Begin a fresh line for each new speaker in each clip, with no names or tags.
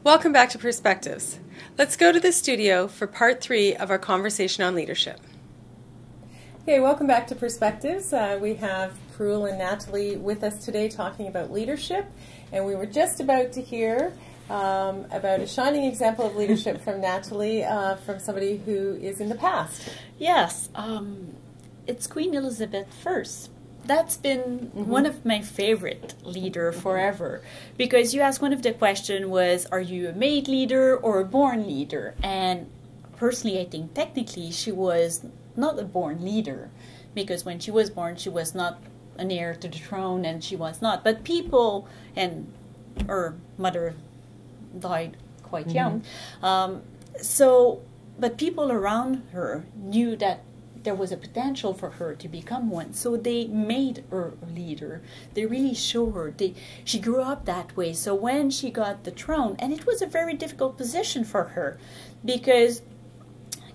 Welcome back to Perspectives. Let's go to the studio for part 3 of our conversation on leadership. Okay, welcome back to Perspectives. We have Parool and Nathalie with us today talking about leadership, and we were just about to hear about a shining example of leadership from Nathalie, from somebody who is in the past.
Yes, it's Queen Elizabeth I. That's been one of my favorite leader forever, because you asked, one of the question was, are you a made leader or a born leader? And personally, I think technically she was not a born leader, because when she was born, she was not an heir to the throne, and she was not. But people, and her mother died quite young, but people around her knew that there was a potential for her to become one, so they made her a leader. They really showed her. She grew up that way. So when she got the throne, and it was a very difficult position for her, because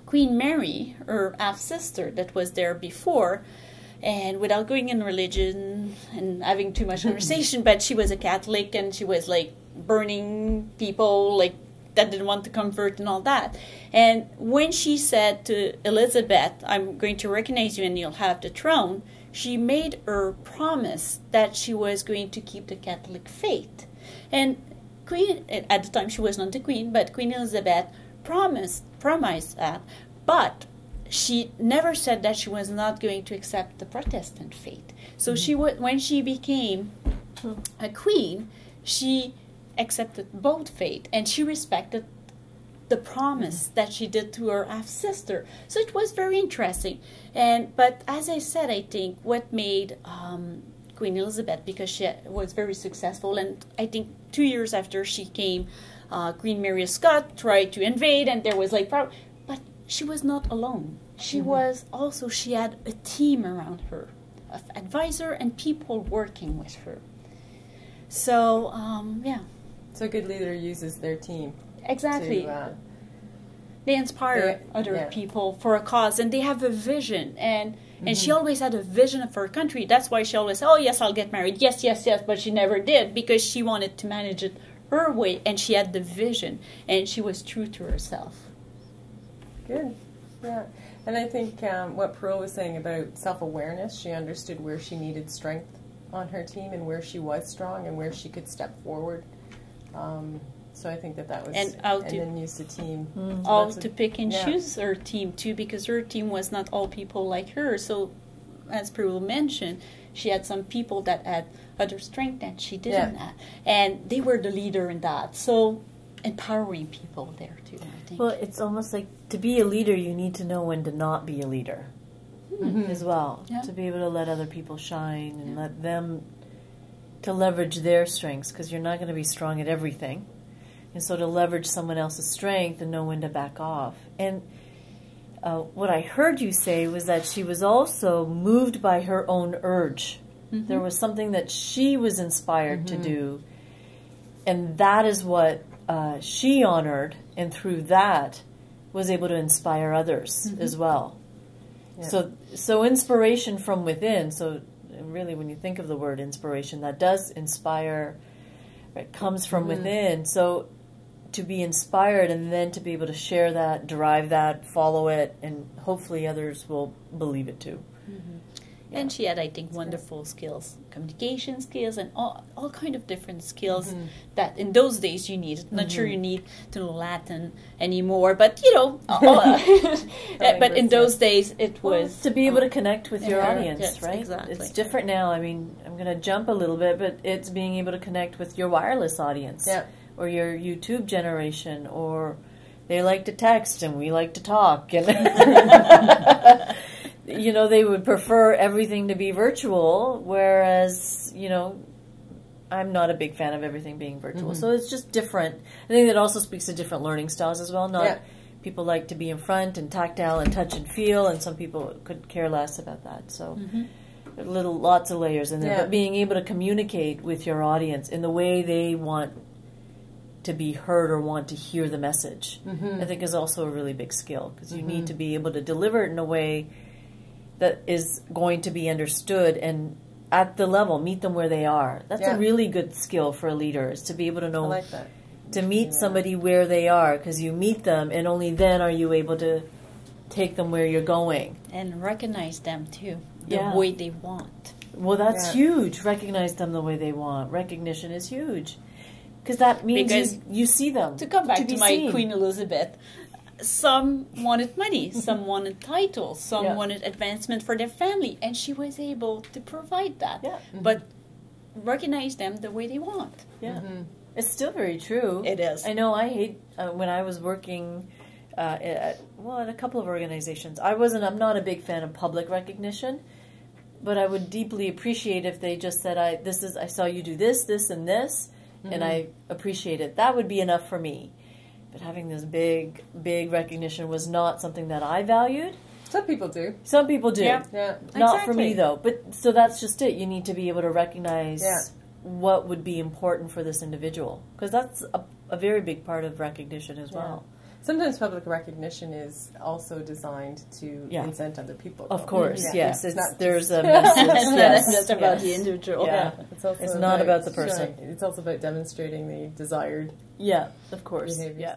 Queen Mary, her half-sister that was there before, and without going in religion and having too much conversation, but she was a Catholic, and she was like burning people like that didn't want to convert and all that. And when she said to Elizabeth, I'm going to recognize you and you'll have the throne, she made her promise that she was going to keep the Catholic faith. And Queen, at the time she was not the Queen, but Queen Elizabeth promised that, but she never said that she was not going to accept the Protestant faith. So when she became a queen, she accepted both faith, and she respected the promise that she did to her half-sister. So it was very interesting. But as I said, I think what made Queen Elizabeth, because she was very successful, and I think 2 years after she came, Queen Mary of Scots tried to invade, and there was like problem. But she was not alone. She was also, she had a team around her, of advisor and people working with her. So, yeah.
So a good leader uses their team.
Exactly. They inspire other people for a cause, and they have a vision. And she always had a vision for her country. That's why she always said, oh, yes, I'll get married. Yes, yes, yes. But she never did, because she wanted to manage it her way, and she had the vision, and she was true to herself.
Good. Yeah. And I think what Parool was saying about self-awareness, she understood where she needed strength on her team and where she was strong and where she could step forward. So I think that was, and then use the team.
All to pick and choose her team too, because her team was not all people like her. So, as Parool mentioned, she had some people that had other strength that she didn't have, and they were the leader in that. So, empowering people there too, I think.
Well, it's almost like to be a leader, you need to know when to not be a leader as well, to be able to let other people shine and let them to leverage their strengths, because you're not going to be strong at everything. And so to leverage someone else's strength and know when to back off. And what I heard you say was that she was also moved by her own urge. There was something that she was inspired to do, and that is what she honored, and through that was able to inspire others as well. Yeah. So inspiration from within, so really when you think of the word inspiration, that does inspire, right, comes from within. So to be inspired and then to be able to share that, derive that, follow it, and hopefully others will believe it too.
And she had, I think, wonderful skills, communication skills, and all kind of different skills that in those days you needed. Not sure you need to know Latin anymore, but you know, but in those days it was
to be able to connect with your audience, right?
Exactly.
It's different now. I mean, I'm going to jump a little bit, but it's being able to connect with your wireless audience, or your YouTube generation, or they like to text and we like to talk, and you know, they would prefer everything to be virtual, whereas, you know, I'm not a big fan of everything being virtual. So it's just different. I think that also speaks to different learning styles as well. Not people like to be in front and tactile and touch and feel, and some people could care less about that. So lots of layers in there. But being able to communicate with your audience in the way they want to be heard or want to hear the message, I think is also a really big skill, because you need to be able to deliver it in a way that is going to be understood and at the level, meet them where they are. That's a really good skill for a leader, is to be able to know to meet somebody where they are, because you meet them and only then are you able to take them where you're going.
And recognize them too, the way they want.
Well, that's huge. Recognize them the way they want. Recognition is huge. Because that means you see them.
To come back to my
seen.
Queen Elizabeth, some wanted money, some wanted titles, some wanted advancement for their family, and she was able to provide that.
Yeah.
But recognize them the way they want.
Yeah. It's still very true.
It is.
I know I hate, when I was working at a couple of organizations, I'm not a big fan of public recognition, but I would deeply appreciate if they just said, I saw you do this, this, and this, and I appreciate it. That would be enough for me. But having this big recognition was not something that I valued.
Some people do.
Some people do.
Yeah.
Not for me, though. But so that's just it. You need to be able to recognize what would be important for this individual. Because that's a very big part of recognition as well.
Sometimes public recognition is also designed to incent other people.
Of course, yes. There's a
message.
Yes.
That's about the individual.
Yeah. It's not about the person.
It's also about demonstrating the desired
of course.
behaviors.
Yeah.